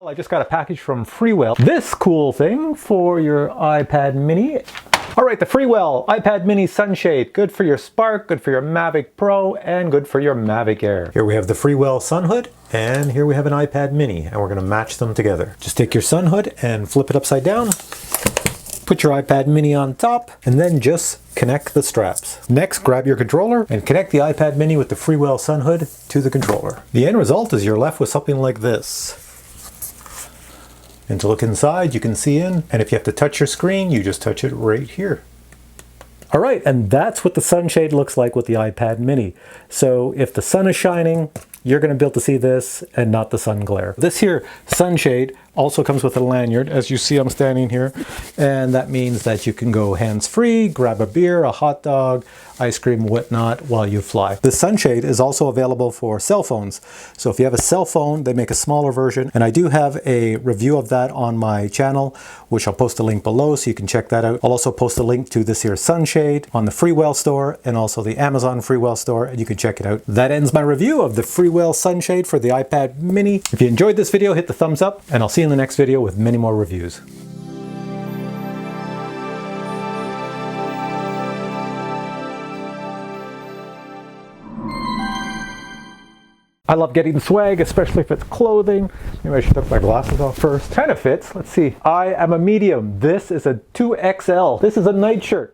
I just got a package from Freewell. This cool thing for your iPad mini. All right, the Freewell iPad mini sunshade. Good for your Spark, good for your Mavic Pro, and good for your Mavic Air. Here we have the Freewell sun hood, and here we have an iPad mini, and we're gonna match them together. Just take your sun hood and flip it upside down. Put your iPad mini on top, and then just connect the straps. Next, grab your controller and connect the iPad mini with the Freewell sun hood to the controller. The end result is you're left with something like this. And to look inside, you can see in, and if you have to touch your screen, you just touch it right here. All right, and that's what the sunshade looks like with the iPad mini. So if the sun is shining, you're gonna be able to see this and not the sun glare. This here sunshade also comes with a lanyard. As you see, I'm standing here, and that means that you can go hands-free, grab a beer, a hot dog, ice cream, whatnot, while you fly. The sunshade is also available for cell phones. So if you have a cell phone, they make a smaller version, and I do have a review of that on my channel, which I'll post a link below so you can check that out. I'll also post a link to this here sunshade on the Freewell store and also the Amazon Freewell store, and you can check it out. That ends my review of the Freewell sunshade for the iPad mini. If you enjoyed this video, hit the thumbs up, and I'll see you in the next video with many more reviews. I love getting swag, especially if it's clothing. Maybe I should take my glasses off first. Kind of fits. Let's see. I am a medium. This is a 2XL. This is a nightshirt.